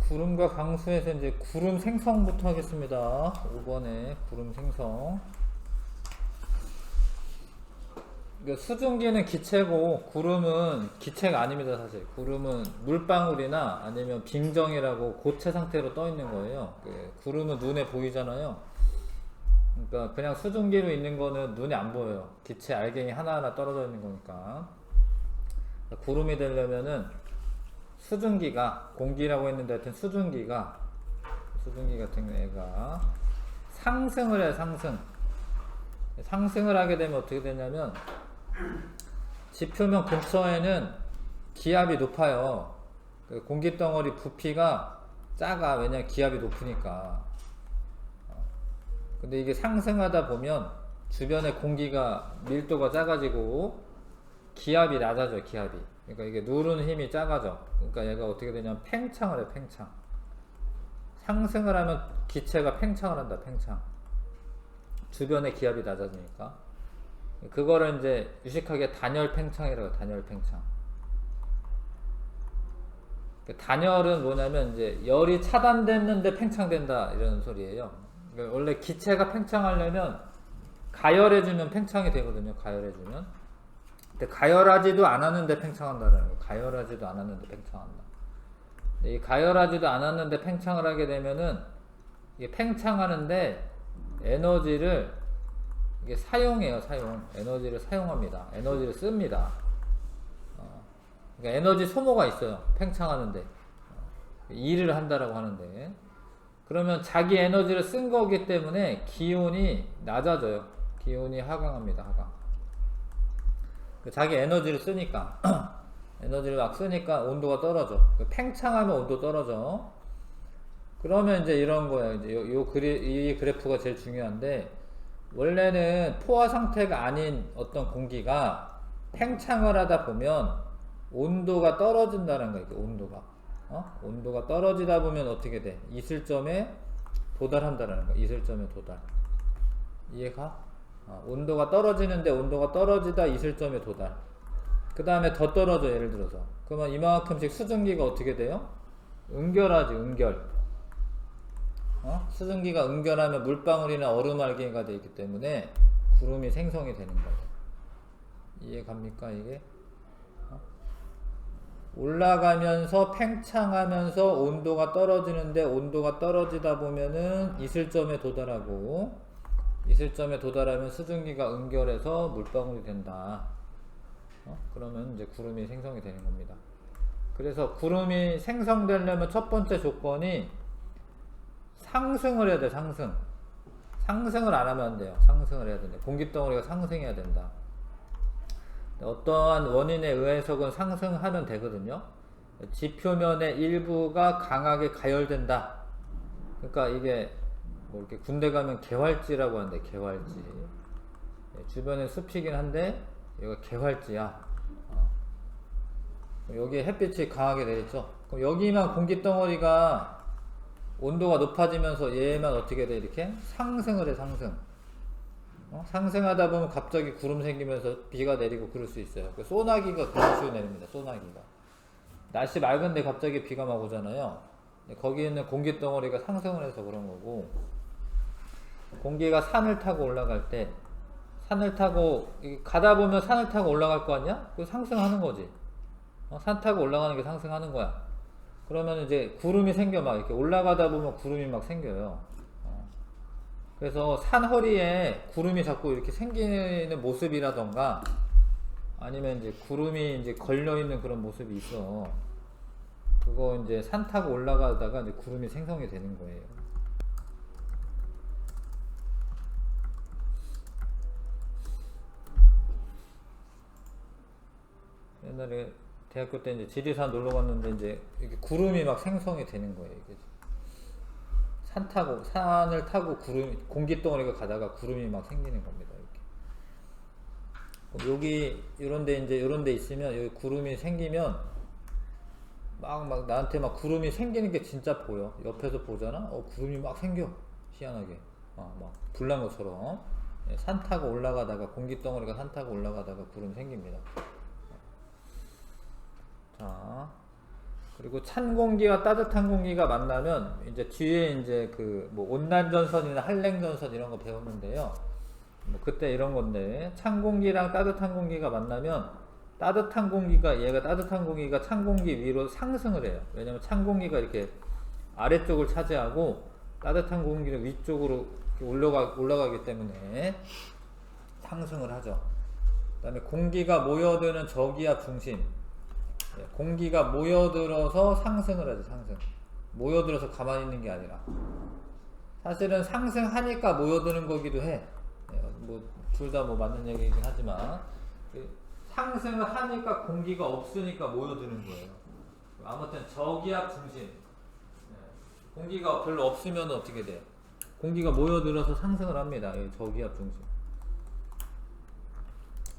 구름과 강수에서 이제 구름 생성부터 하겠습니다. 5번에 구름 생성. 그러니까 수증기는 기체고 구름은 기체가 아닙니다. 사실 구름은 물방울이나 아니면 빙정이라고 고체 상태로 떠 있는 거예요. 구름은 눈에 보이잖아요. 그러니까 그냥 수증기로 있는 거는 눈에 안 보여요. 기체 알갱이 하나하나 떨어져 있는 거니까. 구름이 되려면은 수증기가, 공기라고 했는데 하여튼 수증기가 같은 애가 상승을 해. 상승을 하게 되면 어떻게 되냐면 지표면 근처에는 기압이 높아요. 공기덩어리 부피가 작아. 왜냐면 기압이 높으니까. 근데 이게 상승하다 보면 주변에 공기가 밀도가 작아지고 기압이 낮아져. 기압이. 그러니까 이게 누르는 힘이 작아져. 그러니까 얘가 어떻게 되냐면 팽창을 해. 팽창. 상승을 하면 기체가 팽창을 한다. 팽창. 주변의 기압이 낮아지니까. 그거를 이제 유식하게 단열 팽창이라고 해요. 단열 팽창. 단열은 뭐냐면 이제 열이 차단됐는데 팽창된다 이런 소리예요. 그러니까 원래 기체가 팽창하려면 가열해주면 팽창이 되거든요. 가열해주면. 근데 가열하지도 않았는데 팽창한다라는 거예요. 가열하지도 않았는데 팽창한다. 이 가열하지도 않았는데 팽창을 하게 되면은 이게 팽창하는데 에너지를 이게 사용해요. 에너지를 사용합니다. 에너지를 씁니다. 그러니까 에너지 소모가 있어요. 팽창하는데 일을 한다라고 하는데, 그러면 자기 에너지를 쓴 거기 때문에 기온이 낮아져요. 기온이 하강합니다. 하강. 자기 에너지를 쓰니까 에너지를 막 쓰니까 온도가 떨어져. 팽창하면 온도 떨어져. 그러면 이제 이런 거예요. 이제 이 그래프가 제일 중요한데, 원래는 포화 상태가 아닌 어떤 공기가 팽창을 하다 보면 온도가 떨어진다는 거예요. 온도가. 온도가 떨어지다 보면 어떻게 돼? 이슬점에 도달한다는 거예요. 이슬점에 도달. 이해가? 온도가 떨어지는데 온도가 떨어지다 이슬점에 도달. 그 다음에 더 떨어져. 예를 들어서 그러면 이만큼씩 수증기가 어떻게 돼요? 응결하지. 응결. 수증기가 응결하면 물방울이나 얼음 알갱이가 되기 때문에 구름이 생성이 되는 거예요. 이해 갑니까 이게? 올라가면서 팽창하면서 온도가 떨어지는데 온도가 떨어지다 보면은 이슬점에 도달하고, 이슬점에 도달하면 수증기가 응결해서 물방울이 된다. 그러면 이제 구름이 생성이 되는 겁니다. 그래서 구름이 생성되려면 첫 번째 조건이 상승을 해야 돼. 상승을 안 하면 안 돼요. 상승을 해야 된다. 공기덩어리가 상승해야 된다. 어떠한 원인에 의해서는 상승하면 되거든요. 지표면의 일부가 강하게 가열된다. 그러니까 이게 뭐 이렇게 군대 가면 개활지라고 하는데, 개활지. 주변에 숲이긴 한데 여기가 개활지야. 여기에 햇빛이 강하게 되겠죠. 그럼 여기만 공기덩어리가 온도가 높아지면서 얘만 어떻게 돼? 이렇게 상승을 해. 상승하다 보면 갑자기 구름 생기면서 비가 내리고 그럴 수 있어요. 소나기가 그런 식으로 내립니다. 소나기가. 날씨 맑은데 갑자기 비가 막 오잖아요. 거기 있는 공기덩어리가 상승을 해서 그런 거고, 공기가 산을 타고 올라갈 때, 산을 타고 가다 보면 산을 타고 올라갈 거 아니야? 그 상승하는 거지. 산 타고 올라가는 게 상승하는 거야. 그러면 이제 구름이 생겨. 막 이렇게 올라가다 보면 구름이 막 생겨요. 그래서 산 허리에 구름이 자꾸 이렇게 생기는 모습이라던가, 아니면 이제 구름이 이제 걸려있는 그런 모습이 있어. 그거 이제 산 타고 올라가다가 이제 구름이 생성이 되는 거예요. 옛날에 대학교 때 이제 지리산 놀러 갔는데 이제 이렇게 구름이 막 생성이 되는 거예요. 이게. 산을 타고 공기덩어리가 가다가 구름이 막 생기는 겁니다. 이렇게. 여기, 이런 데 있으면, 여기 구름이 생기면, 나한테 막 구름이 생기는 게 진짜 보여. 옆에서 보잖아? 구름이 막 생겨. 희한하게. 막 불난 것처럼. 산 타고 올라가다가, 공기덩어리가 산 타고 올라가다가 구름 생깁니다. 자. 그리고 찬 공기와 따뜻한 공기가 만나면 이제 뒤에 이제 그 뭐 온난전선이나 한랭전선 이런 거 배웠는데요. 뭐 그때 이런 건데 찬 공기랑 따뜻한 공기가 만나면 따뜻한 공기가 얘가 따뜻한 공기가 찬 공기 위로 상승을 해요. 왜냐면 찬 공기가 이렇게 아래쪽을 차지하고 따뜻한 공기는 위쪽으로 올라가기 때문에 상승을 하죠. 그다음에 공기가 모여드는 저기압 중심. 공기가 모여들어서 상승을 하죠. 상승. 모여들어서 가만히 있는 게 아니라 사실은 상승하니까 모여드는 거기도 해. 뭐 둘 다 뭐 맞는 얘기긴 하지만 상승을 하니까 공기가 없으니까 모여드는 거예요. 아무튼 저기압 중심. 공기가 별로 없으면 어떻게 돼요? 공기가 모여들어서 상승을 합니다. 저기압 중심.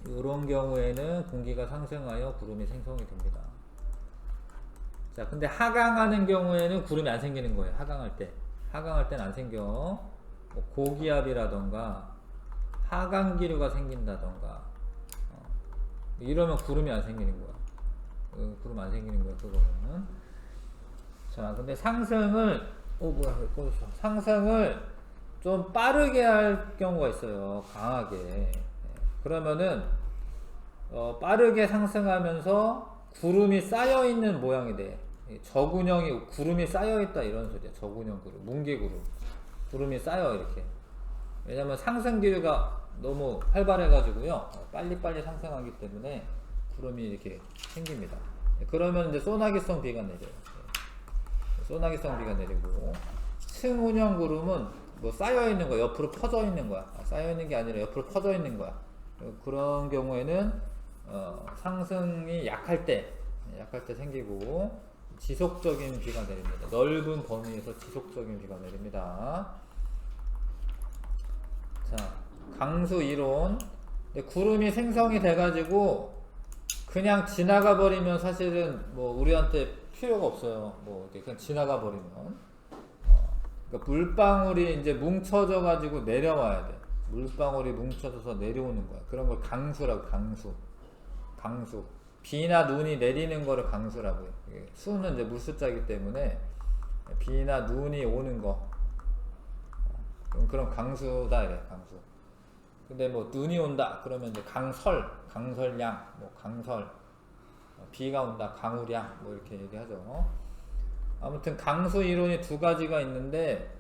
이런 경우에는 공기가 상승하여 구름이 생성이 됩니다. 자, 근데 하강하는 경우에는 구름이 안 생기는 거예요. 하강할 때. 하강할 때는 안 생겨. 뭐 고기압이라던가 하강기류가 생긴다던가 이러면 구름이 안 생기는 거야. 구름 안 생기는 거야, 그거는. 자, 근데 상승을 상승을 좀 빠르게 할 경우가 있어요. 강하게. 그러면은 빠르게 상승하면서 구름이 쌓여 있는 모양이 돼. 저군형이 구름이 쌓여 있다 이런 소리야. 저군형 구름, 뭉게구름. 구름이 쌓여 이렇게. 왜냐면 상승 기류가 너무 활발해가지고요. 빨리빨리 상승하기 때문에 구름이 이렇게 생깁니다. 그러면 이제 소나기성 비가 내려요. 소나기성 비가 내리고 승운형 구름은 뭐 쌓여 있는 거야. 옆으로 퍼져 있는 거야. 쌓여 있는 게 아니라 옆으로 퍼져 있는 거야. 그런 경우에는 상승이 약할 때 생기고 지속적인 비가 내립니다. 넓은 범위에서 지속적인 비가 내립니다. 자, 강수 이론. 구름이 생성이 돼가지고 그냥 지나가 버리면 사실은 뭐 우리한테 필요가 없어요. 뭐 그냥 지나가 버리면. 그러니까 물방울이 이제 뭉쳐져 가지고 내려와야 돼. 물방울이 뭉쳐져서 내려오는 거야. 그런 걸 강수라고. 강수. 비나 눈이 내리는 거를 강수라고 해요. 수는 이제 물수자이기 때문에 비나 눈이 오는 거. 그런 강수다 이래. 강수. 근데 뭐 눈이 온다 그러면 이제 강설량, 뭐 강설. 비가 온다, 강우량, 뭐 이렇게 얘기하죠. 아무튼 강수 이론이 두 가지가 있는데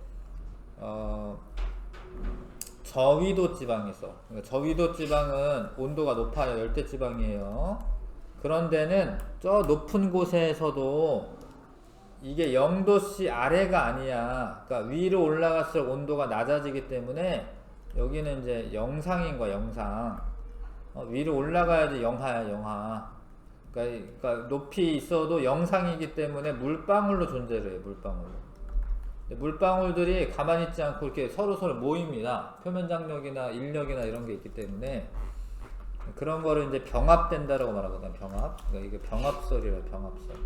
저위도 지방이 있어. 그러니까 저위도 지방은 온도가 높아요. 열대 지방이에요. 그런 데는 저 높은 곳에서도 이게 0도씨 아래가 아니야. 그러니까 위로 올라갈수록 온도가 낮아지기 때문에 여기는 이제 영상인 거야. 영상. 위로 올라가야지 영하야. 영하. 그러니까 높이 있어도 영상이기 때문에 물방울로 존재를 해요. 물방울로. 물방울들이 가만히 있지 않고 이렇게 서로 모입니다. 표면 장력이나 인력이나 이런 게 있기 때문에 그런 거를 이제 병합된다라고 말하거든. 병합. 그러니까 이게 병합설이라. 병합설.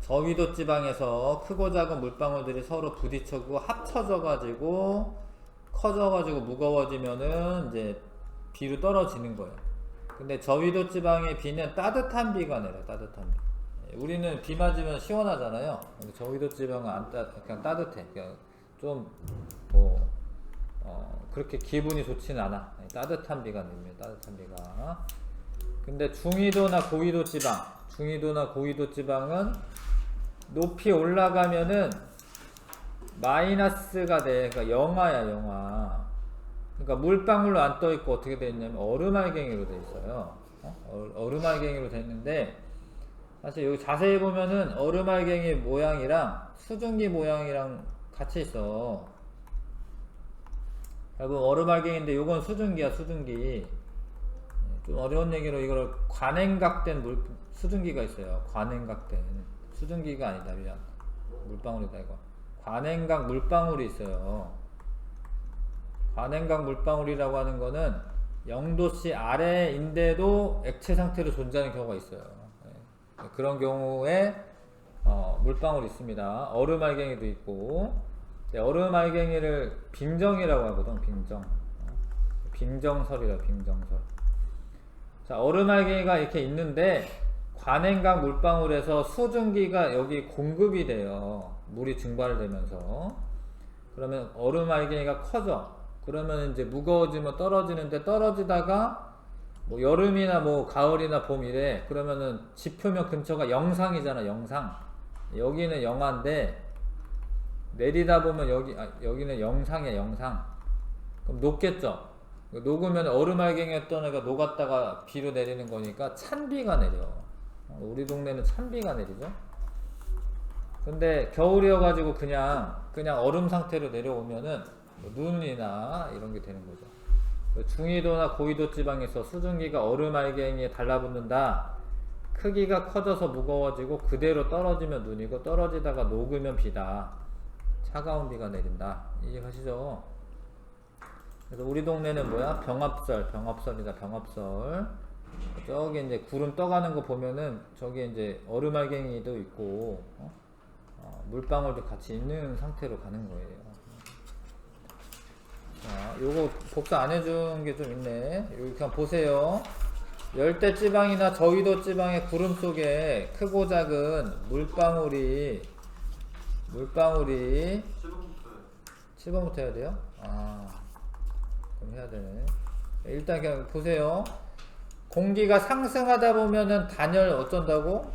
저위도 지방에서 크고 작은 물방울들이 서로 부딪혀고 합쳐져 가지고 커져 가지고 무거워지면은 이제 비로 떨어지는 거예요. 근데 저위도 지방의 비는 따뜻한 비가 내려요. 따뜻한 비. 우리는 비 맞으면 시원하잖아요. 저위도 지방은 그냥 따뜻해. 그냥 좀 뭐 그렇게 기분이 좋지는 않아. 따뜻한 비가 냅니다. 따뜻한 비가. 근데 중위도나 고위도 지방은 높이 올라가면은 마이너스가 돼. 그러니까 영하야, 영하. 그러니까 물방울로 안 떠 있고 어떻게 돼 있냐면 얼음알갱이로 돼 있어요. 얼음알갱이로 돼 있는데 사실 여기 자세히 보면은 얼음알갱이 모양이랑 수증기 모양이랑 같이 있어. 여러분 얼음알갱이인데 요건 수증기야. 수증기. 좀 어려운 얘기로 이걸 관행각된 수증기가 있어요. 관행각된 수증기가 아니다. 미안. 물방울이다 이거. 관행각 물방울이 있어요. 관행각 물방울이라고 하는 거는 0도씨 아래인데도 액체 상태로 존재하는 경우가 있어요. 그런 경우에 물방울이 있습니다. 얼음알갱이도 있고. 얼음알갱이를 빙정이라고 하거든. 빙정설이라. 빙정설. 자, 얼음알갱이가 이렇게 있는데 관행각 물방울에서 수증기가 여기 공급이 돼요. 물이 증발되면서. 그러면 얼음 알갱이가 커져. 그러면 이제 무거워지면 떨어지는데, 떨어지다가 뭐 여름이나 뭐 가을이나 봄이래. 그러면은 지표면 근처가 영상이잖아. 영상. 여기는 영하인데 내리다 보면 여기는 영상이야. 영상. 그럼 녹겠죠. 녹으면 얼음 알갱이였던 애가 녹았다가 비로 내리는 거니까 찬비가 내려. 우리 동네는 찬비가 내리죠. 근데 겨울이어가지고 그냥 얼음 상태로 내려오면은 뭐 눈이나 이런 게 되는 거죠. 중위도나 고위도 지방에서 수증기가 얼음 알갱이에 달라붙는다. 크기가 커져서 무거워지고 그대로 떨어지면 눈이고, 떨어지다가 녹으면 비다. 차가운 비가 내린다. 이해가시죠? 그래서 우리 동네는 뭐야? 병합설이다. 병합설. 저기 이제 구름 떠가는 거 보면은 저기 이제 얼음 알갱이도 있고, 물방울도 같이 있는 상태로 가는 거예요. 자, 요거 복사 안 해준 게 좀 있네. 여기 그냥 보세요. 열대 지방이나 저위도 지방의 구름 속에 크고 작은 물방울이 7번부터 해야 돼요? 그럼 해야 되네. 일단 그냥 보세요. 공기가 상승하다 보면은 단열 어쩐다고?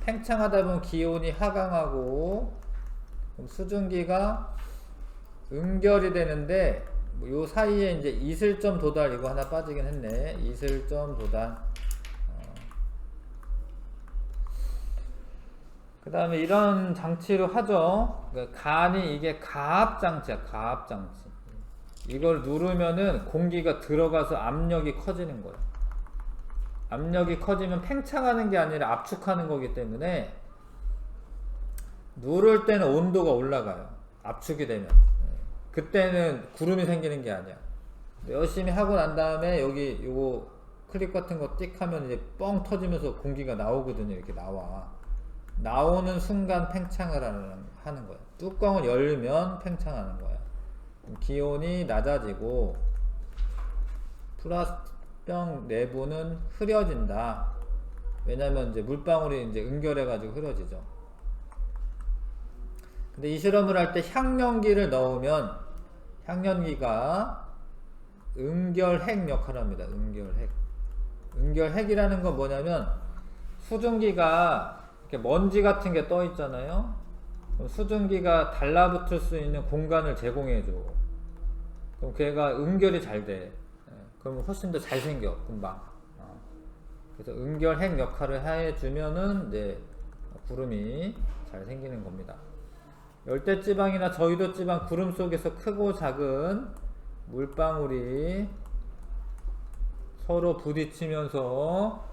팽창하다 보면 기온이 하강하고, 그럼 수증기가 응결이 되는데, 요 사이에 이제 이슬점 도달 이거 하나 빠지긴 했네. 이슬점 도달. 그 다음에 이런 장치를 하죠. 간이 이게 가압장치야. 가압장치. 이걸 누르면은 공기가 들어가서 압력이 커지는 거예요. 압력이 커지면 팽창하는 게 아니라 압축하는 거기 때문에 누를 때는 온도가 올라가요. 압축이 되면. 그때는 구름이 생기는 게 아니야. 열심히 하고 난 다음에 여기 요거 클립 같은 거 띡 하면 이제 뻥 터지면서 공기가 나오거든요. 이렇게 나오는 순간 팽창을 하는 거야. 뚜껑을 열면 팽창하는 거야. 기온이 낮아지고 플라스틱병 내부는 흐려진다. 왜냐면 이제 물방울이 이제 응결해가지고 흐려지죠. 근데 이 실험을 할 때 향연기를 넣으면 향연기가 응결핵 역할을 합니다. 응결핵이라는 건 뭐냐면 수증기가 이렇게 먼지 같은 게 떠 있잖아요. 그럼 수증기가 달라붙을 수 있는 공간을 제공해줘. 그럼 걔가 응결이 잘 돼. 그럼 훨씬 더 잘 생겨, 금방. 그래서 응결핵 역할을 해주면은 이제 구름이 잘 생기는 겁니다. 열대지방이나 저위도 지방 구름 속에서 크고 작은 물방울이 서로 부딪히면서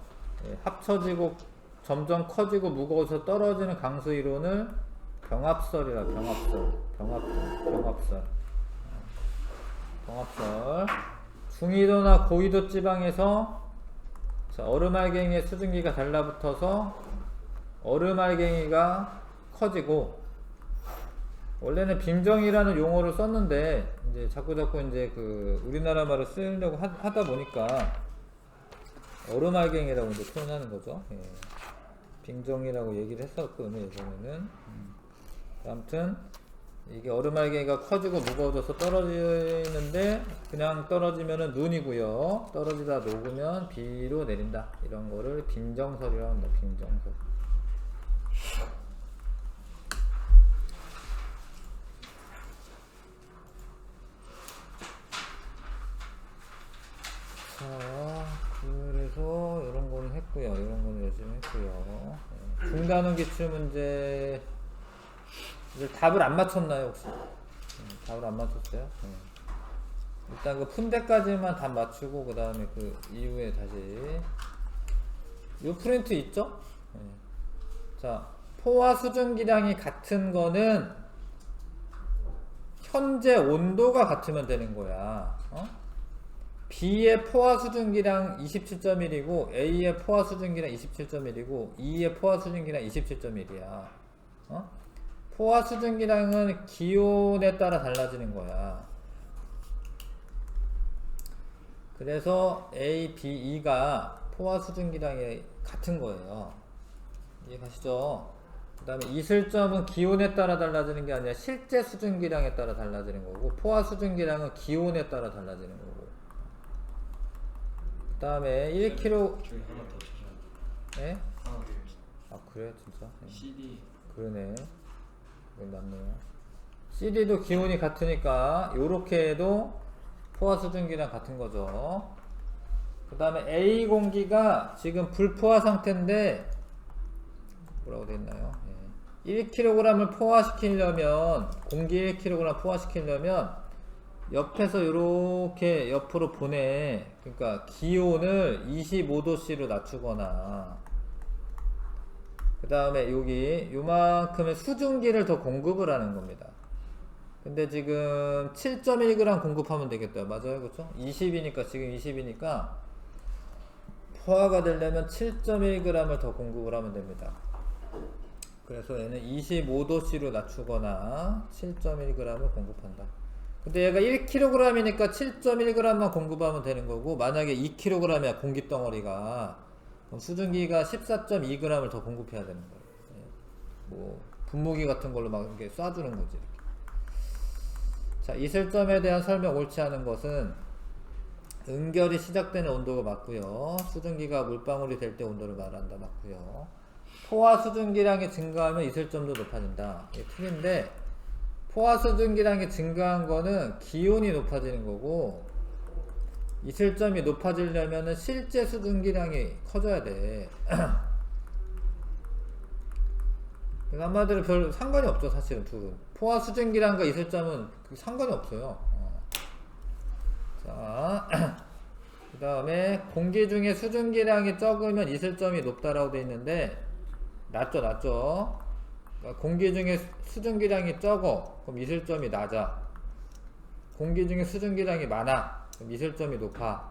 합쳐지고 점점 커지고 무거워서 떨어지는 강수 이론을 병합설이라. 병합설. 중위도나 고위도 지방에서 얼음알갱이의 수증기가 달라붙어서 얼음알갱이가 커지고, 원래는 빙정이라는 용어를 썼는데 이제 자꾸 이제 그 우리나라 말을 쓰려고 하다 보니까 얼음알갱이라고 이제 표현하는 거죠. 빙정이라고 얘기를 했었거든요, 예전에는. 아무튼 이게 얼음알갱이가 커지고 무거워져서 떨어지는데, 그냥 떨어지면은 눈이고요. 떨어지다 녹으면 비로 내린다. 이런 거를 빙정설이라고 합니다. 빙정설. 자, 그래서 이런 거는 했고요. 이런 거는 열심히 했고요. 중단원 기출 문제 답을 안 맞췄나요, 혹시? 답을 안 맞췄어요? 일단 그 푼데까지만 답 맞추고 그 다음에 그 이후에 다시 요 프린트 있죠? 자, 포화 수증기량이 같은 거는 현재 온도가 같으면 되는 거야. B의 포화 수증기량 27.1이고 A의 포화 수증기량 27.1이고 E의 포화 수증기량 27.1이야. 포화 수증기량은 기온에 따라 달라지는 거야. 그래서 A, B, E가 포화 수증기량이 같은 거예요. 이해가시죠? 그 다음에 이슬점은 기온에 따라 달라지는 게 아니라 실제 수증기량에 따라 달라지는 거고, 포화 수증기량은 기온에 따라 달라지는 거고. 그 다음에 1kg 저기 하나 더 쳐줘야 예? 돼. 하나 더. 아 그래 진짜? 예. CD. 그러네. 이건 맞네요. CD도 기온이 같으니까 요렇게 해도 포화 수증기랑 같은 거죠. 그 다음에 A 공기가 지금 불포화 상태인데 뭐라고 돼 있나요? 예. 1kg을 포화시키려면, 공기 1kg 포화시키려면 옆에서 요렇게 옆으로 보내. 그러니까 기온을 25도씨로 낮추거나, 그 다음에 여기 요만큼의 수증기를 더 공급을 하는 겁니다. 근데 지금 7.1g 공급하면 되겠다. 맞아요, 그렇죠? 20이니까, 지금 20이니까 포화가 되려면 7.1g을 더 공급을 하면 됩니다. 그래서 얘는 25도씨로 낮추거나 7.1g을 공급한다. 근데 얘가 1kg이니까 7.1g만 공급하면 되는 거고, 만약에 2kg이야 공기덩어리가, 그럼 수증기가 14.2g을 더 공급해야 되는 거예요. 뭐 분무기 같은 걸로 막 이렇게 쏴주는 거지. 이렇게. 자, 이슬점에 대한 설명 옳지 않은 것은 응결이 시작되는 온도가 맞고요. 수증기가 물방울이 될 때 온도를 말한다. 맞고요. 포화 수증기량이 증가하면 이슬점도 높아진다. 이게 틀린데, 포화 수증기량이 증가한 거는 기온이 높아지는 거고, 이슬점이 높아지려면 실제 수증기량이 커져야 돼. 한마디로 별 상관이 없죠, 사실은 둘은. 포화 수증기량과 이슬점은 상관이 없어요. 자, 그 다음에 공기 중에 수증기량이 적으면 이슬점이 높다라고 돼 있는데, 낮죠. 그러니까 공기 중에 수증기량이 적어, 그럼 이슬점이 낮아. 공기 중에 수증기량이 많아, 그럼 이슬점이 높아.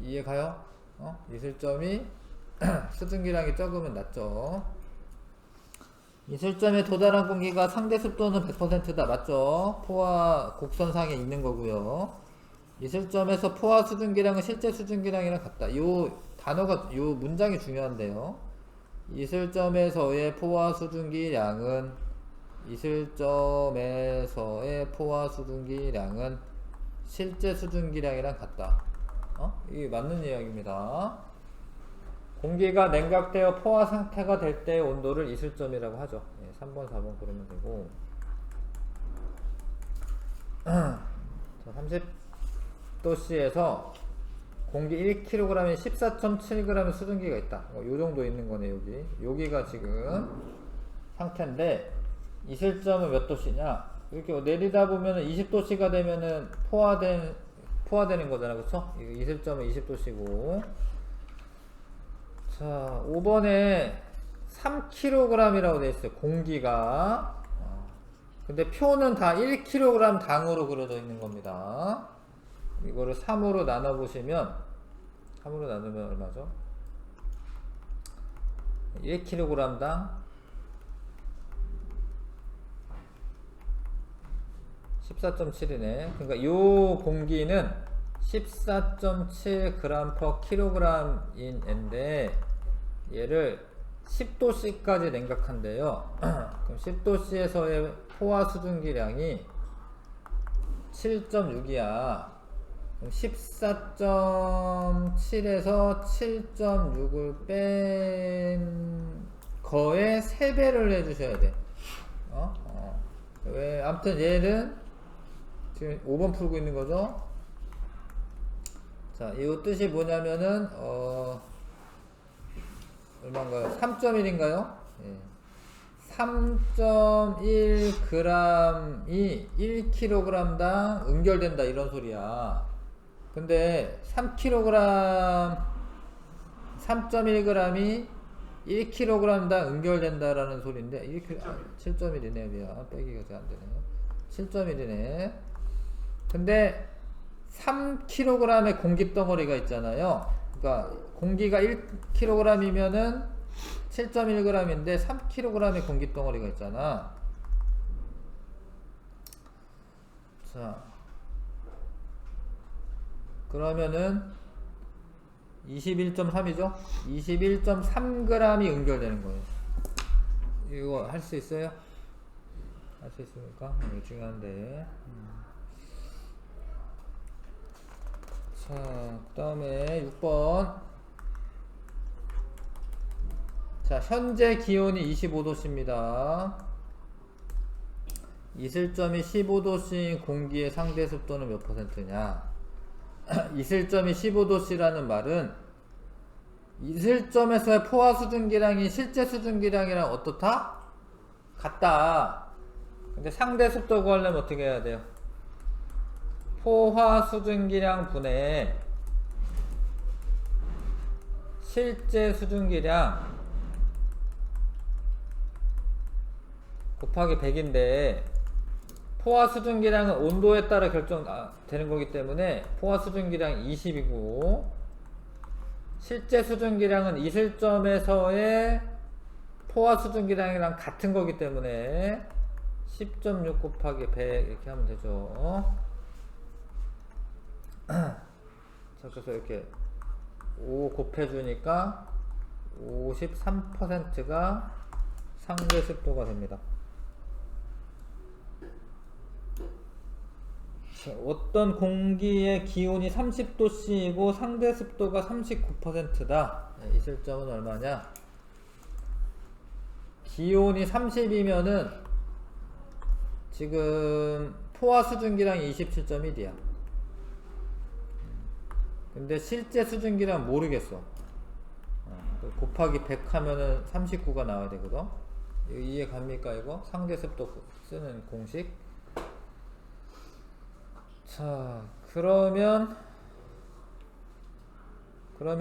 이해가요? 이슬점이 수증기량이 적으면 낮죠. 이슬점에 도달한 공기가 상대 습도는 100%다. 맞죠? 포화 곡선상에 있는 거고요. 이슬점에서 포화 수증기량은 실제 수증기량이랑 같다. 요 단어가, 요 문장이 중요한데요. 이슬점에서의 포화 수증기량은, 이슬점에서의 포화 수증기량은 실제 수증기량이랑 같다. 이게 맞는 이야기입니다. 공기가 냉각되어 포화 상태가 될 때의 온도를 이슬점이라고 하죠. 3번, 4번 그러면 되고. 자, 30도씨에서 공기 1kg에 14.7g의 수증기가 있다. 요 정도 있는 거네, 여기. 여기가 지금 상태인데, 이슬점은 몇 도씨냐? 이렇게 내리다 보면은 20도씨가 되면은 포화되는 거잖아, 그쵸? 이슬점은 20도씨고. 자, 5번에 3kg이라고 되어 있어요, 공기가. 근데 표는 다 1kg 당으로 그려져 있는 겁니다. 이거를 3으로 나눠보시면, 3으로 나누면 얼마죠? 1kg당 14.7이네. 그러니까 요 공기는 14.7g/kg인데, 얘를 10도씨까지 냉각한대요. 그럼 10도씨에서의 포화 수증기량이 7.6이야. 14.7에서 7.6을 뺀 거에 3배를 해주셔야 돼. 왜? 아무튼 얘는 지금 5번 풀고 있는 거죠. 자, 이 뜻이 뭐냐면은, 얼마인가요? 3.1인가요? 예. 3.1g이 1kg당 응결된다, 이런 소리야. 근데 3.1g이 1kg당 응결된다라는 소리인데, 7.1이네, 미안. 빼기가 잘 안 되네. 7.1이네. 근데 3kg의 공기 덩어리가 있잖아요. 그러니까 공기가 1kg이면은 7.1g인데 3kg의 공기 덩어리가 있잖아. 자, 그러면은 21.3이죠? 21.3g이 응결되는 거예요. 이거 할 수 있어요? 할 수 있습니까? 이거 중요한데. 자, 그 다음에 6번. 자, 현재 기온이 25도씨입니다. 이슬점이 15도씨인 공기의 상대 습도는 몇 %냐? 이슬점이 15도씨라는 말은 이슬점에서의 포화 수증기량이 실제 수증기량이랑 어떻다? 같다. 근데 상대 습도 구하려면 어떻게 해야 돼요? 포화 수증기량 분의 실제 수증기량 곱하기 100인데 포화 수증기량은 온도에 따라 결정되는 거기 때문에 포화 수증기량 20이고 실제 수증기량은 이슬점에서의 포화 수증기량이랑 같은 거기 때문에 10.6 곱하기 100 이렇게 하면 되죠. 자, 그래서 이렇게 5 곱해주니까 53%가 상대 습도가 됩니다. 어떤 공기의 기온이 30도씨이고 상대 습도가 39%다. 이슬점은 얼마냐? 기온이 30이면은 지금 포화 수증기량이 27.1이야. 근데 실제 수증기량 모르겠어. 곱하기 100 하면은 39가 나와야 되거든. 이해 갑니까 이거? 상대 습도 쓰는 공식. 자, 그러면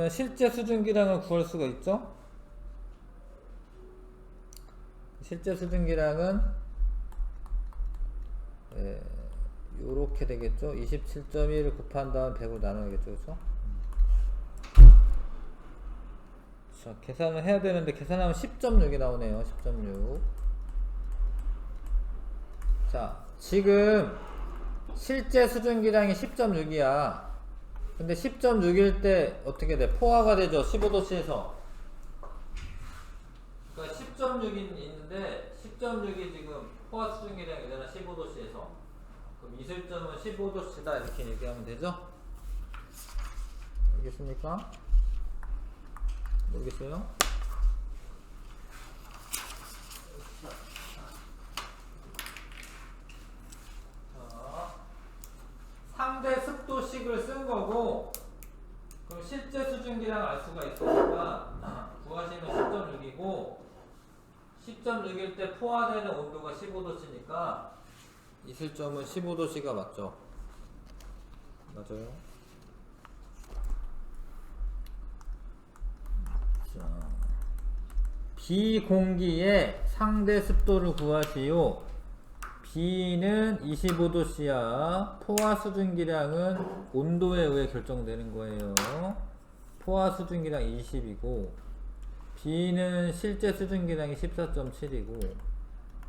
실제 수증기량을 구할 수가 있죠? 실제 수증기량은 요렇게 되겠죠? 27.1을 곱한 다음 100으로 나눠야겠죠? 그렇죠? 자, 계산을 해야 되는데 계산하면 10.6이 나오네요. 10.6. 자, 지금 실제 수증기량이 10.6이야. 근데 10.6일 때 어떻게 돼? 포화가 되죠. 15도씨에서. 그러니까 10.6이 있는데 10.6이 지금 포화 수증기량이잖아. 15도씨에서. 그럼 이슬점은 15도씨다. 이렇게 얘기하면 되죠? 알겠습니까? 모르겠어요? 상대 습도식을 쓴 거고, 그럼 실제 수증기량 알 수가 있으니까 구하시면 10.6이고 10.6일 때 포화되는 온도가 15도씨니까 이슬점은 15도씨가 맞죠? 맞아요? 자, 비공기의 상대 습도를 구하시오. B는 25도씨야. 포화 수증기량은 온도에 의해 결정되는 거예요. 포화 수증기량 20이고 B는 실제 수증기량이 14.7이고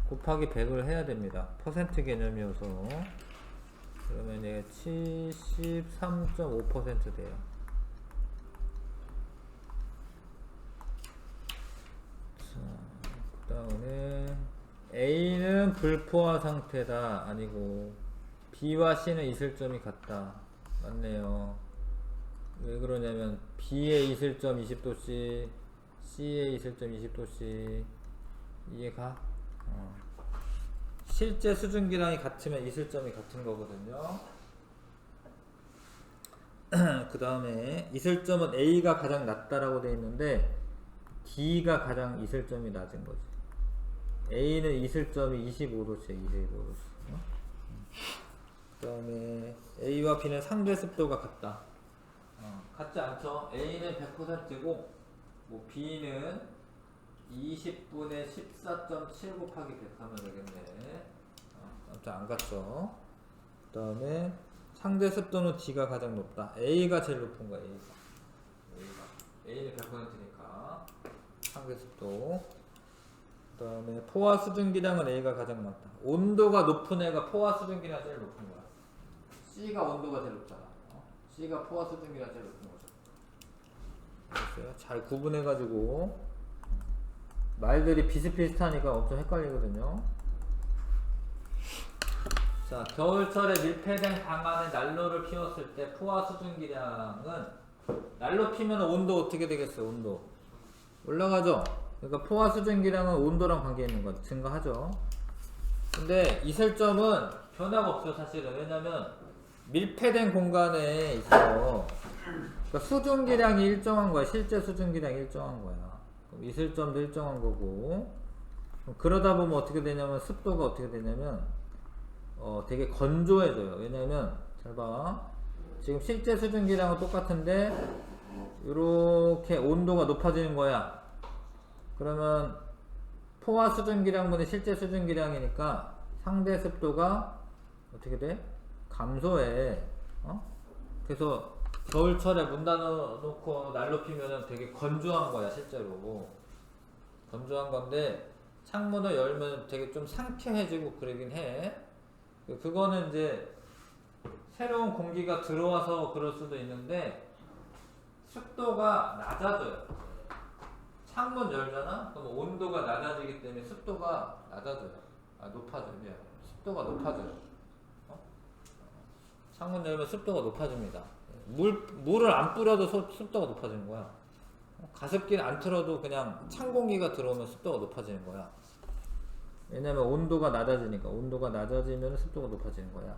곱하기 100을 해야 됩니다. 퍼센트 개념이어서. 그러면 얘가 73.5% 돼요. 자, 그 다음에 A는 불포화 상태다. 아니고 B와 C는 이슬점이 같다. 맞네요. 왜 그러냐면 B의 이슬점 20도씨, C의 이슬점 20도씨. 이해가? 실제 수증기량이 같으면 이슬점이 같은 거거든요. 그 다음에 이슬점은 A가 가장 낮다라고 되어 있는데 D가 가장 이슬점이 낮은 거지. A는 이슬점이 25도씨야. 25도씨. 그 다음에 A와 B는 상대 습도가 같다. 같지 않죠? A는 100%고 뭐 B는 20분의 14.7 곱하기 100 하면 되겠네. 아무튼 안 같죠? 그 다음에 상대 습도는 D가 가장 높다. A가 제일 높은 거야. A는 100%니까 상대 습도. 그 다음에 포화 수증기량은 A가 가장 많다. 온도가 높은 애가 포화 수증기량 제일 높은 거야. C가 온도가 제일 높잖아. C가 포화 수증기량 제일 높은 거죠. 됐어요? 잘 구분해가지고 말들이 비슷비슷하니까 엄청 헷갈리거든요. 자, 겨울철에 밀폐된 강 안에 난로를 피웠을 때 포화 수증기량은 난로 피면 온도 어떻게 되겠어요? 온도 올라가죠? 그러니까 포화 수증기량은 온도랑 관계 있는 거죠. 증가하죠. 근데 이슬점은 변화가 없어요, 사실은. 왜냐면 밀폐된 공간에 있어. 그러니까 수증기량이 일정한 거야. 실제 수증기량이 일정한 거야. 그럼 이슬점도 일정한 거고. 그러다 보면 어떻게 되냐면 습도가 어떻게 되냐면 되게 건조해져요. 왜냐면 잘 봐. 지금 실제 수증기량은 똑같은데 이렇게 온도가 높아지는 거야. 그러면 포화 수증기량분의 실제 수증기량이니까 상대 습도가 어떻게 돼? 감소해. 그래서 겨울철에 문 닫아놓고 난로 피면은 되게 건조한 거야, 실제로. 건조한 건데 창문을 열면 되게 좀 상쾌해지고 그러긴 해. 그거는 이제 새로운 공기가 들어와서 그럴 수도 있는데 습도가 낮아져요. 창문 열잖아? 그럼 온도가 낮아지기 때문에 습도가 낮아져요. 높아져요. 습도가 높아져요. 창문 열면 습도가 높아집니다. 물을 안 뿌려도 습도가 높아지는 거야. 가습기를 안 틀어도 그냥 찬 공기가 들어오면 습도가 높아지는 거야. 왜냐면 온도가 낮아지니까. 온도가 낮아지면 습도가 높아지는 거야.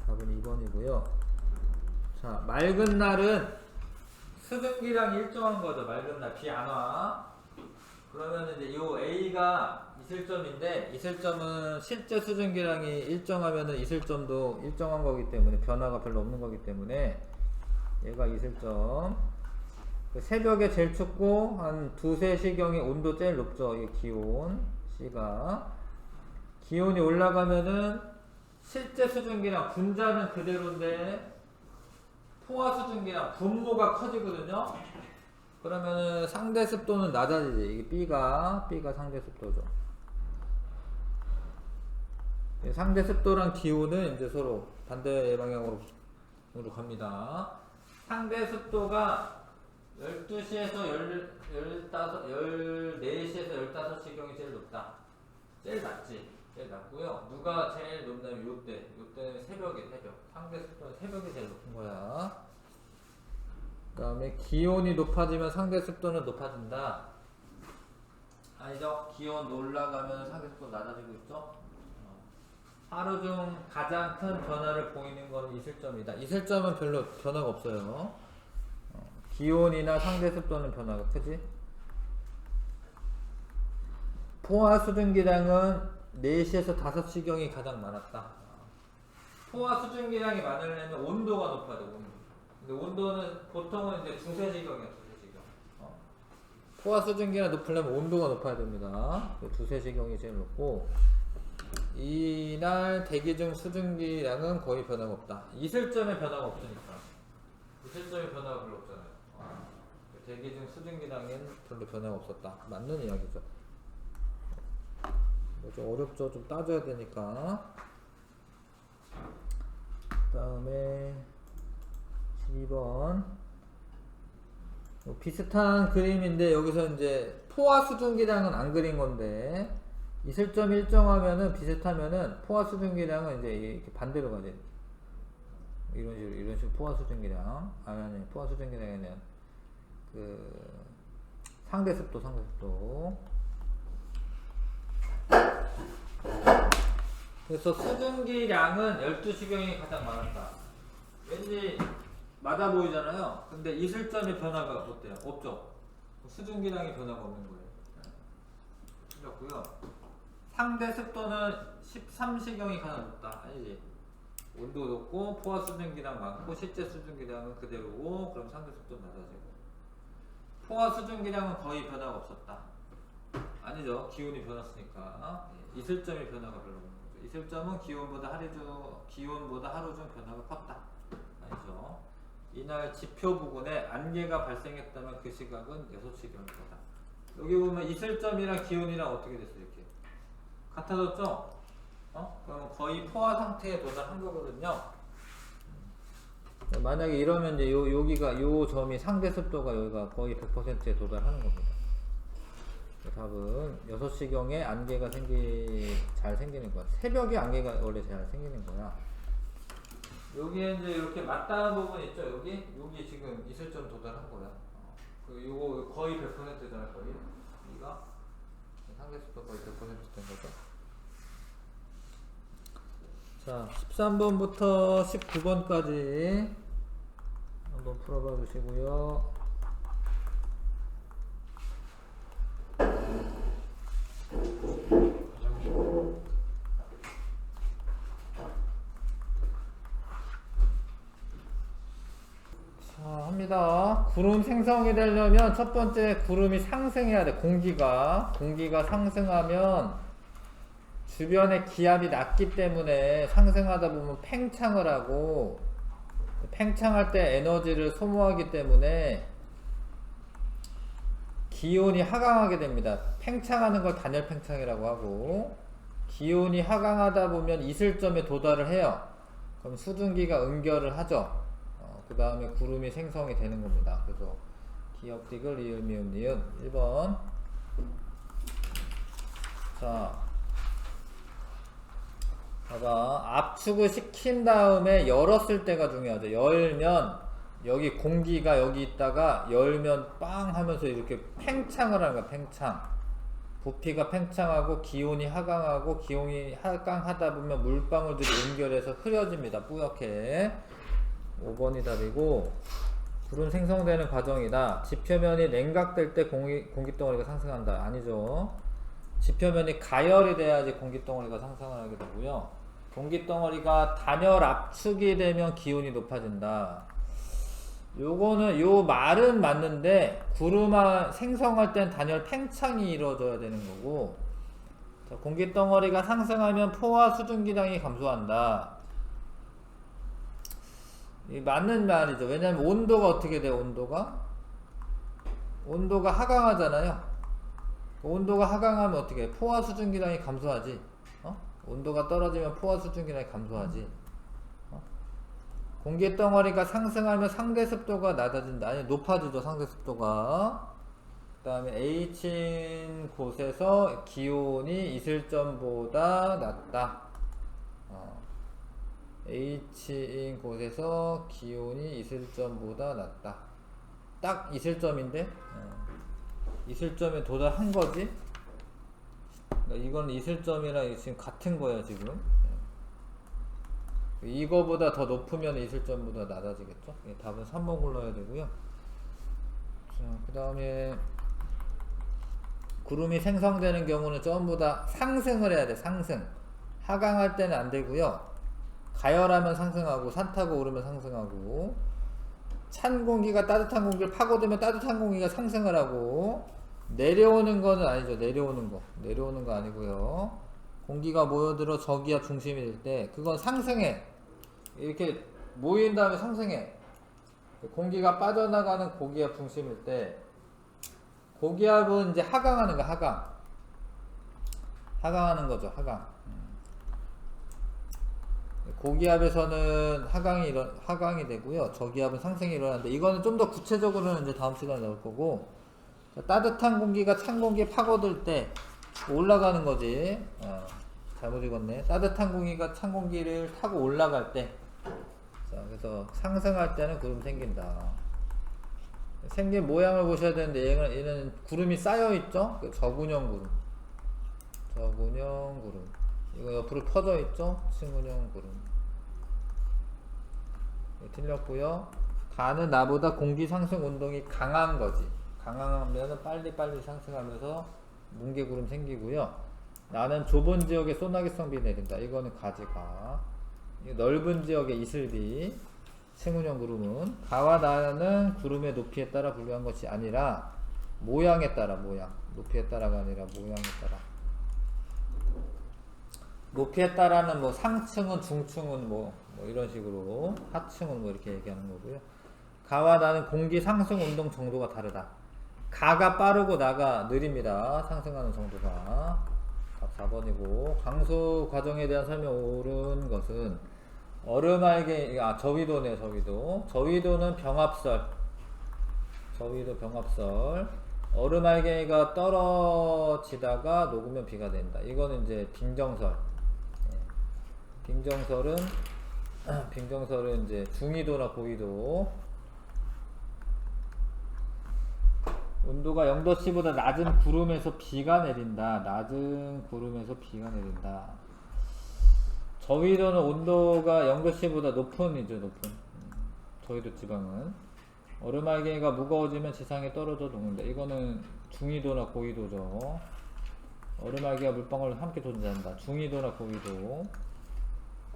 답은 2번이고요. 자, 맑은 날은 수증기량이 일정한 거죠. 맑은 날 비 안 와. 그러면 이제 요 A가 이슬점인데 이슬점은 실제 수증기량이 일정하면은 이슬점도 일정한 거기 때문에 변화가 별로 없는 거기 때문에 얘가 이슬점. 새벽에 제일 춥고 한 2, 3시경에 온도 제일 높죠. 이 기온 C가. 기온이 올라가면은 실제 수증기량 분자는 그대로인데 포화 수증기량 분모가 커지거든요. 그러면은 상대 습도는 낮아지지. 이게 B가 상대 습도죠. 상대 습도랑 기온은 이제 서로 반대 방향으로 갑니다. 상대 습도가 12시에서 14시에서 15시경이 제일 높다. 제일 낮지. 제일 낮고요. 누가 제일 높냐면 요때는 새벽. 상대 습도는 새벽이 제일 높은 거야. 그 다음에 기온이 높아지면 상대 습도는 높아진다. 아니죠? 기온 올라가면 상대 습도 낮아지고 있죠? 하루 중 가장 큰 변화를 보이는 건 이슬점이다. 이슬점은 별로 변화가 없어요. 기온이나 상대 습도는 변화가 크지? 포화 수증기량은 4시에서 5시경이 가장 많았다. 포화 수증기량이 많으려면 온도가 높아야 돼, 온도. 근데 온도는 보통은 이제 2, 3시경이야, 2, 3시경. 포화 수증기량 높으려면 온도가 높아야 됩니다. 2, 3시경이 제일 높고, 이날 대기 중 수증기량은 거의 변화가 없다. 이슬점에 변화가 없으니까. 이슬점에 변화가 별로 없잖아요. 대기 중 수증기량엔 별로 변화가 없었다. 맞는 이야기죠. 좀 어렵죠. 좀 따져야 되니까. 그 다음에 12번 비슷한 그림인데 여기서 이제 포화 수증기량은 안 그린 건데 이슬점 일정하면은 비슷하면은 포화 수증기량은 이제 이렇게 반대로 가지. 이런 식으로 포화 수증기량. 아니 포화 수증기량에는 그 상대 습도. 그래서 수증기량은 12시경이 가장 많았다. 왠지 맞아 보이잖아요. 근데 이슬점의 변화가 어때요? 없죠? 수증기량의 변화가 없는 거예요. 틀렸고요. 상대 습도는 13시경이 가장 높다. 아니지. 온도 높고 포화 수증기량 많고 실제 수증기량은 그대로고 그럼 상대 습도는 낮아지고. 포화 수증기량은 거의 변화가 없었다. 아니죠. 기온이 변했으니까. 이슬점의 변화가 별로 없는 거죠. 이슬점은 기온보다 하루 중 변화가 컸다. 아니죠. 이날 지표 부근에 안개가 발생했다면 그 시각은 6시경일 거다. 여기 보면 이슬점이랑 기온이랑 어떻게 됐어요? 이렇게 같아졌죠? 그럼 거의 포화 상태에 도달한 거거든요. 만약에 이러면 이제 여기가 요 점이 상대 습도가 여기가 거의 100%에 도달하는 겁니다. 답은 6시경에 안개가 잘 생기는 거야. 새벽에 안개가 원래 잘 생기는 거야. 여기에 이제 이렇게 맞닿은 부분 있죠? 여기 지금 이슬점 도달한 거야. 요거 거의 100%잖아, 거의. 여기가 상대 습도 거의 100%된 거죠. 자, 13번부터 19번까지 한번 풀어봐 주시고요. 자, 합니다. 구름 생성이 되려면 첫 번째 구름이 상승해야 돼. 공기가 상승하면 주변의 기압이 낮기 때문에 상승하다 보면 팽창을 하고, 팽창할 때 에너지를 소모하기 때문에 기온이 하강하게 됩니다. 팽창하는 걸 단열 팽창이라고 하고, 기온이 하강하다 보면 이슬점에 도달을 해요. 그럼 수증기가 응결을 하죠. 그 다음에 구름이 생성이 되는 겁니다. 그래서 기역, 디귿, 리을, 미음, 니은 1번. 자, 봐봐. 압축을 시킨 다음에 열었을 때가 중요하죠. 열면 여기 공기가 여기 있다가 열면 빵 하면서 이렇게 팽창을 하는 거야. 팽창. 부피가 팽창하고 기온이 하강하고, 기온이 하강하다 보면 물방울들이 응결해서 흐려집니다. 뿌옇게. 5번이 답이고, 구름 생성되는 과정이다. 지표면이 냉각될 때 공기덩어리가 상승한다. 아니죠. 지표면이 가열이 돼야지 공기덩어리가 상승을 하게 되고요. 공기덩어리가 단열 압축이 되면 기온이 높아진다. 요거는 요 말은 맞는데, 구름 생성할 땐 단열 팽창이 이루어져야 되는 거고, 자, 공기덩어리가 상승하면 포화 수증기량이 감소한다. 이 맞는 말이죠. 왜냐면 온도가 어떻게 돼요? 온도가 하강하잖아요. 온도가 하강하면 어떻게 해? 포화 수증기량이 감소하지. 온도가 떨어지면 포화 수증기량이 감소하지. 공기 덩어리가 상승하면 상대 습도가 낮아진다. 아니, 높아지죠, 상대 습도가. 그 다음에 H인 곳에서 기온이 이슬점보다 낮다. H인 곳에서 기온이 이슬점보다 낮다. 딱 이슬점인데, 이슬점에 도달한 거지. 그러니까 이건 이슬점이랑 지금 같은 거예요, 지금. 이거보다 더 높으면 이슬점보다 낮아지겠죠. 답은 3번 골라야 되고요. 자, 그 다음에 구름이 생성되는 경우는 전부 다 상승을 해야 돼. 상승. 하강할 때는 안 되고요. 가열하면 상승하고, 산 타고 오르면 상승하고, 찬 공기가 따뜻한 공기를 파고들면 따뜻한 공기가 상승을 하고, 내려오는 거는 아니죠. 내려오는 거 아니고요. 공기가 모여들어 저기압 중심이 될 때 그건 상승해. 이렇게 모인 다음에 상승해. 공기가 빠져나가는 고기압 중심일 때, 고기압은 이제 하강하는 거. 하강하는 거죠. 하강. 고기압에서는 하강이 되고요. 저기압은 상승이 일어나는데, 이거는 좀 더 구체적으로는 이제 다음 시간에 나올 거고, 자, 따뜻한 공기가 찬 공기에 파고들 때 올라가는 거지. 잘못 읽었네. 따뜻한 공기가 찬 공기를 타고 올라갈 때, 자, 그래서 상승할 때는 구름 생긴다. 생긴 모양을 보셔야 되는데, 얘는 구름이 쌓여 있죠. 저군형 구름. 이거 옆으로 퍼져 있죠? 층운형 구름. 틀렸고요. 가는 나보다 공기 상승 운동이 강한 거지. 강하면 빨리 상승하면서 뭉게구름 생기고요. 나는 좁은 지역에 소나기성 비 내린다. 이거는 가지가. 넓은 지역에 이슬비. 층운형 구름은 가와 나는 구름의 높이에 따라 분류한 것이 아니라 모양에 따라. 높이에 따라가 아니라 모양에 따라. 높이에 따라는 뭐 상층은, 중층은 뭐 이런 식으로, 하층은 뭐 이렇게 얘기하는 거고요. 가와 나는 공기 상승 운동 정도가 다르다. 가가 빠르고 나가 느립니다. 상승하는 정도가. 답 4번이고, 강수 과정에 대한 설명 옳은 것은 얼음알갱이, 저위도네, 저위도. 저위도는 병합설. 저위도 병합설. 얼음알갱이가 떨어지다가 녹으면 비가 된다. 이거는 이제 빙정설. 예. 빙정설은 이제 중위도나 고위도. 온도가 0도씨보다 낮은 구름에서 비가 내린다. 낮은 구름에서 비가 내린다. 저위도는 온도가 0도씨보다 높은. 저위도 지방은. 얼음알갱이가 무거워지면 지상에 떨어져 녹는다. 이거는 중위도나 고위도죠. 얼음알갱이가 물방울을 함께 존재한다. 중위도나 고위도.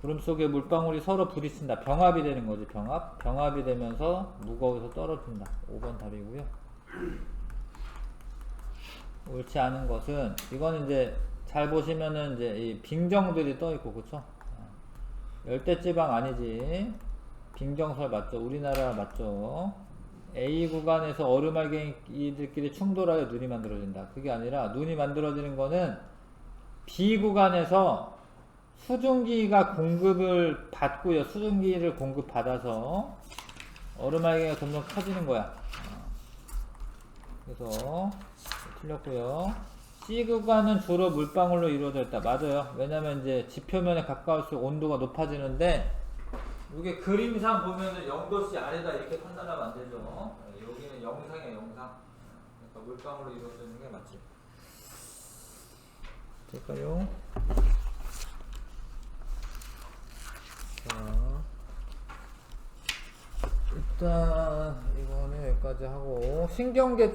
구름 속에 물방울이 서로 부딪힌다. 병합이 되는 거지, 병합. 병합이 되면서 무거워서 떨어진다. 5번 답이고요. 옳지 않은 것은, 이거는 이제 잘 보시면은 이제 이 빙정들이 떠 있고, 그쵸? 열대지방 아니지. 빙정설 맞죠? 우리나라 맞죠? A 구간에서 얼음알갱이들끼리 충돌하여 눈이 만들어진다. 그게 아니라 눈이 만들어지는 거는 B 구간에서 수증기가 공급을 받고요. 수증기를 공급받아서 얼음알갱이가 점점 커지는 거야. 그래서 틀렸고요. C 구간은 주로 물방울로 이루어져 있다. 맞아요. 왜냐면 이제 지표면에 가까울수록 온도가 높아지는데, 이게 그림상 보면은 0도씨 아래다 이렇게 판단하면 안 되죠. 여기는 영상이야, 영상. 그러니까 물방울로 이루어지는 게 맞지. 될까요? 자, 일단 이거는 여기까지 하고 신경계